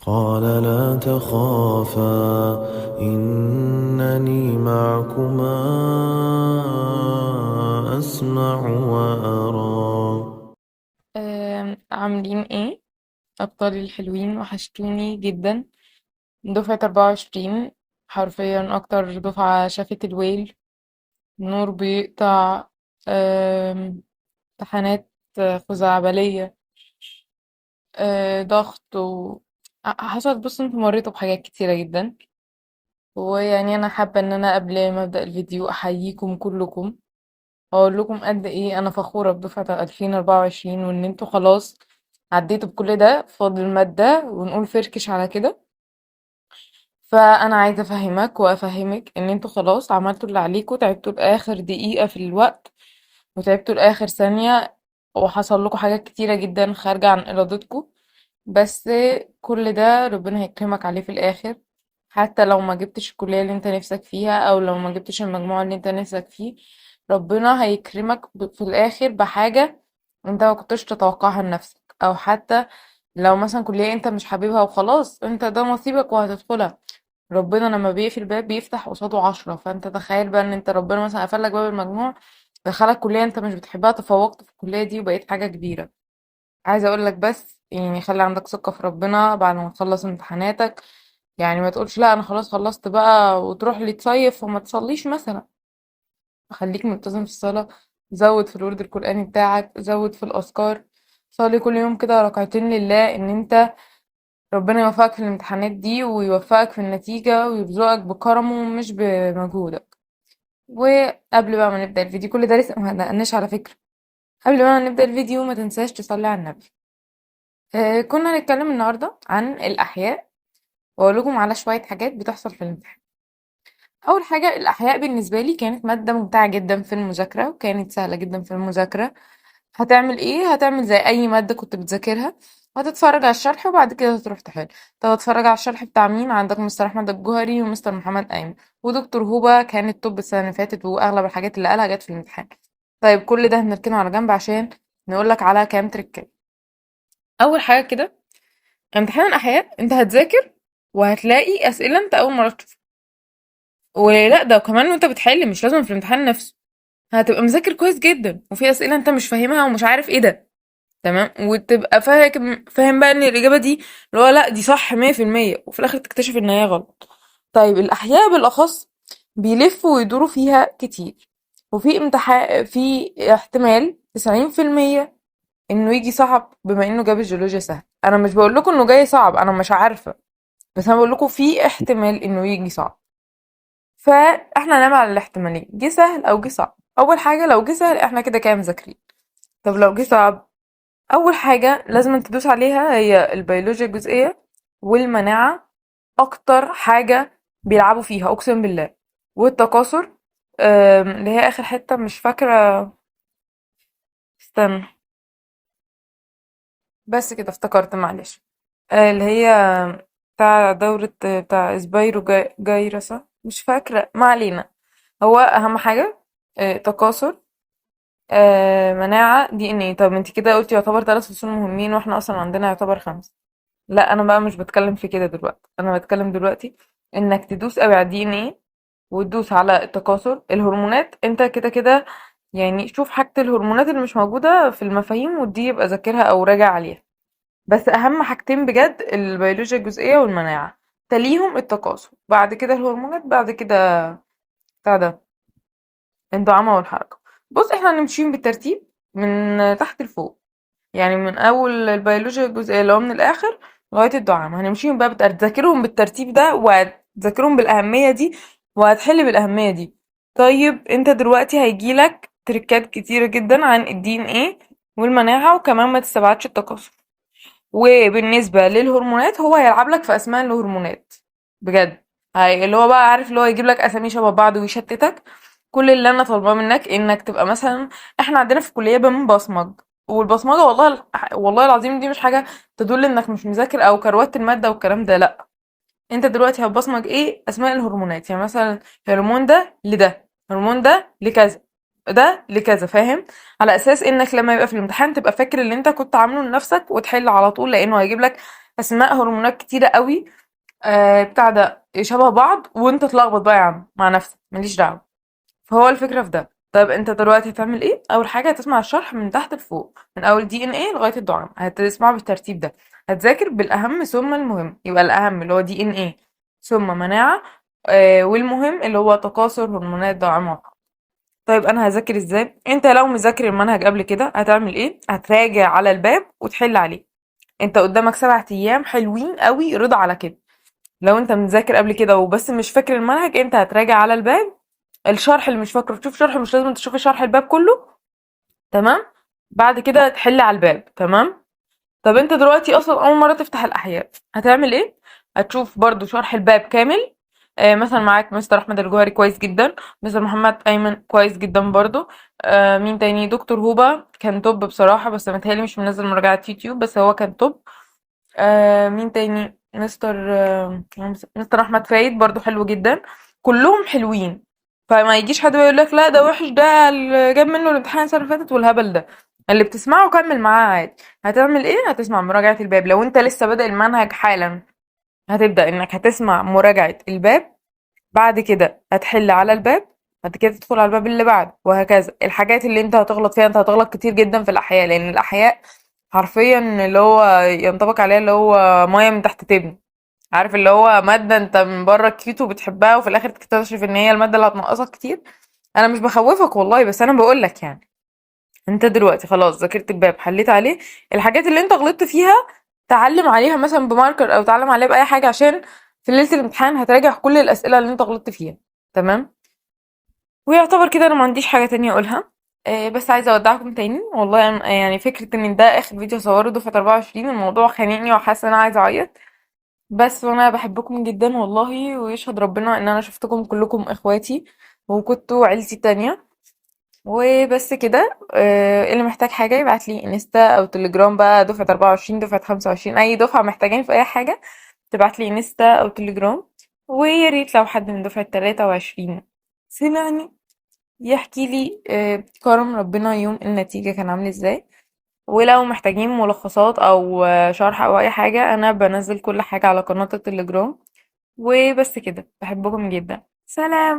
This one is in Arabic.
قال لا تخافا إنني معكما أسمع وأرى. عاملين ايه؟ أبطالي الحلوين، وحشتوني جدا. دفعة 24 حرفيا أكتر دفعة شافت الويل. النور بيقطع. امتحانات خزعبلية. ضغط حصلت. بص، انتوا مريتوا بحاجات كتيرة جدا، ويعني أنا حابة إن أنا قبل ما أبدأ الفيديو أحييكم كلكم، أقول لكم قد إيه أنا فخورة بدفعة 2024، وإن انتوا خلاص عديتوا بكل ده، فاضل مادة ونقول فركش على كده. فانا عايزه افهمك وافهمك ان انتوا خلاص عملتوا اللي عليكوا، تعبتوا لاخر دقيقه في الوقت، وتعبتوا لاخر ثانيه، وحصل لكم حاجات كتيره جدا خارجه عن ارادتكم. بس كل ده ربنا هيكرمك عليه في الاخر. حتى لو ما جبتش الكليه اللي انت نفسك فيها، او لو ما جبتش المجموع اللي انت نفسك فيه، ربنا هيكرمك في الاخر بحاجه انت ما كنتش تتوقعها لنفسك. او حتى لو مثلا كليه انت مش حاببها وخلاص، انت ده نصيبك وهتدخلها. ربنا لما بيقفل باب بيفتح قصاده 10. فانت تخيل بقى ان انت ربنا مثلا قفل لك باب المجموع، دخلك كلية انت مش بتحبها، تفوقت في الكلية دي وبقيت حاجة كبيرة. عايزة اقول لك بس يعني خلي عندك ثقة في ربنا بعد ما تخلص امتحاناتك. يعني ما تقولش لا انا خلاص خلصت بقى وتروح لي تصيف وما تصليش مثلا. خليك ملتزم في الصلاة، زود في الورد القرآني بتاعك، زود في الأذكار. صلي كل يوم كده ركعتين لله، ان انت ربنا يوفقك في الامتحانات دي ويوفقك في النتيجة ويرزقك بكرمه مش بمجهودك. وقبل بقى ما نبدأ الفيديو، كل ده لسه ما بدأناش على فكرة. قبل بقى ما نبدأ الفيديو ما تنساش تصلي على النبي. كنا هنتكلم النهاردة عن الأحياء، وأقول لكم على شوية حاجات بتحصل في الامتحان. أول حاجة، الأحياء بالنسبة لي كانت مادة ممتعة جدا في المذاكرة، وكانت سهلة جدا في المذاكرة. هتعمل ايه؟ هتعمل زي اي مادة كنت بتذاكرها، هتتفرج على الشرح وبعد كده هتروح تحل. طب اتفرج على الشرح بتاع مين؟ عندك مستر احمد الجوهري ومستر محمد ايمن ودكتور هوبا، كان التوب السنة اللي فاتت، واغلب الحاجات اللي قالها جت في الامتحان. طيب كل ده هنركنه على جنب عشان نقولك على كام تريكات. اول حاجة كده، امتحان الاحياء انت هتذاكر وهتلاقي اسئلة انت اول مرة تشوفها. ولا ده كمان وانت بتحل، مش لازم في الامتحان نفسه. هتبقى مذاكر كويس جدا وفي اسئلة انت مش فاهمها ومش عارف ايه ده. تمام، وتبقى فاهم بقى ان الاجابه دي اللي هو لا دي صح 100%، وفي الاخر تكتشف ان هي غلط. طيب الاحياء بالاخص بيلفوا ويدوروا فيها كتير، وفي امتحان في احتمال 90% انه يجي صعب، بما انه جاب الجيولوجيا سهل. انا مش بقول لكم انه جاي صعب، انا مش عارفه، بس انا بقول لكم في احتمال انه يجي صعب. فاحنا نعمل على الاحتمالين، جه سهل او جه صعب. اول حاجه لو جه سهل احنا كده كده مذاكرين. طب لو جه صعب، اول حاجه لازم تدوس عليها هي البيولوجيا الجزئيه والمناعه. اكتر حاجه بيلعبوا فيها اقسم بالله. والتكاثر، اللي هي اخر حته مش فاكره. استنى، بس كده افتكرت معلش. اللي هي بتاع دورة بتاع سبايرو جايرسا، مش فاكرة، ما علينا. هو أهم حاجة تكاثر، مناعة، دي ان ايه. طب انت كده قلتي يعتبر 3 فصول مهمين، واحنا اصلا عندنا يعتبر 5. لا انا بقى مش بتكلم في كده دلوقتي، انا بتكلم دلوقتي انك تدوس قوي على الدي ان ايه، وتدوس على التكاثر. الهرمونات انت كده كده يعني شوف حاجة الهرمونات اللي مش موجودة في المفاهيم، ودي يبقى ذاكرها او راجع عليها. بس اهم حاجتين بجد البيولوجيا الجزئية والمناعة، تليهم التكاثر، بعد كده الهرمونات، بعد كده بتاع ده الدعامة والحركة. بص احنا هنمشيهم بالترتيب من تحت لفوق، يعني من اول البيولوجيا الجزئيه اللي هو من الاخر لغايه الدعامه. هنمشيهم بقى تذاكرهم بالترتيب ده، وهتذاكرهم بالاهميه دي، وهتحل بالاهميه دي. طيب انت دلوقتي هيجيلك تريكات كتيره جدا عن الدي ان ايه والمناعه، وكمان ما تستبعدش التكاثر. وبالنسبه للهرمونات هو هيلعب لك في اسماء الهرمونات بجد. هاي اللي هو بقى عارف اللي هو يجيب لك اسامي شبه بعض ويشتتك. كل اللي انا طالباه منك انك تبقى مثلا، احنا عندنا في الكليه بنبصمج، والبصمجه والله والله العظيم دي مش حاجه تدل انك مش مذاكر او كروت الماده والكلام ده، لا. انت دلوقتي هتبصمج ايه؟ اسماء الهرمونات، يعني مثلا هرمون ده لده، هرمون ده لكذا، ده لكذا، فاهم؟ على اساس انك لما يبقى في الامتحان تبقى فاكر اللي انت كنت عامله لنفسك وتحل على طول، لانه هيجيب لك اسماء هرمونات كتيره قوي، بتاع ده شبه بعض، وانت تلخبط بقى يا عم مع نفسك، ماليش دعوه. فهو الفكره في ده. طيب انت دلوقتي هتعمل ايه؟ اول حاجه هتسمع الشرح من تحت لفوق، من اول دي ان ايه لغايه الدعامه، هتسمعه بالترتيب ده. هتذاكر بالاهم ثم المهم، يبقى الاهم اللي هو دي ان ايه، ثم مناعه، والمهم اللي هو تكاثر هرمونات الدعامه. طيب انا هذاكر ازاي؟ انت لو مذاكر المنهج قبل كده هتعمل ايه؟ هتراجع على الباب وتحل عليه. انت قدامك 7 ايام حلوين قوي، رضا على كده. لو انت مذاكر قبل كده وبس مش فاكر المنهج، انت هتراجع على الباب، الشرح اللي مش فاكره تشوف شرح، مش لازم تشوف شرح الباب كله. تمام. بعد كده تحل على الباب. تمام. طب انت دلوقتي اصلا اول مره تفتح الاحياء، هتعمل ايه؟ هتشوف برضو شرح الباب كامل. مثلا معاك مستر احمد الجوهري كويس جدا، مستر محمد ايمن كويس جدا برضو. مين تاني؟ دكتور هوبا كان توب بصراحه، بس متهيألي مش منزل مراجعات يوتيوب، بس هو كان توب. مين تاني؟ مستر احمد فايد برضو حلو جدا. كلهم حلوين. فما يجيش حد يقول لك لا ده وحش، ده اللي جاب منه الامتحان السنه اللي فاتت والهبل ده. اللي بتسمعه كمل معاه عادي. هتعمل ايه؟ هتسمع مراجعه الباب. لو انت لسه بادئ المنهج حالا، هتبدا انك هتسمع مراجعه الباب، بعد كده هتحل على الباب، بعد كده تدخل على الباب اللي بعده، وهكذا. الحاجات اللي انت هتغلط فيها، انت هتغلط كتير جدا في الاحياء، لان الاحياء حرفيا اللي هو ينطبق عليها اللي هو ميه من تحت تبني. عارف اللي هو مادة انت من بره كيوت وبتحبها، وفي الاخر تكتشف ان هي المادة اللي هتنقصك كتير. انا مش بخوفك والله، بس انا بقولك يعني. انت دلوقتي خلاص ذاكرت الباب، حليت عليه. الحاجات اللي انت غلطت فيها تعلم عليها مثلا بماركر، او تعلم عليها باي حاجة، عشان في ليلة الامتحان هتراجع كل الاسئلة اللي انت غلطت فيها. تمام. ويعتبر كده انا ما عنديش حاجة تانية اقولها. بس عايزة اودعكم تاني والله. يعني فكرة ان ده اخر فيديو صوره دفعة 24، الموضوع خانقني وحاسة ان انا عايزة اعيط. بس وانا بحبكم جدا والله، ويشهد ربنا ان انا شفتكم كلكم اخواتي، وكنتوا عيلتي التانية. وبس كده. اللي محتاج حاجة يبعت لي انستا او تليجرام بقى، دفعة 24 دفعة 25، اي دفعة محتاجين في اي حاجة تبعت لي انستا او تليجرام. ويا ريت لو حد من دفعة 23 سمعني يحكي لي كرم ربنا يوم النتيجة كان عامل ازاي. ولو محتاجين ملخصات او شرح او اي حاجة، انا بنزل كل حاجة على قناة التليجرام. وبس كده، بحبكم جدا، سلام.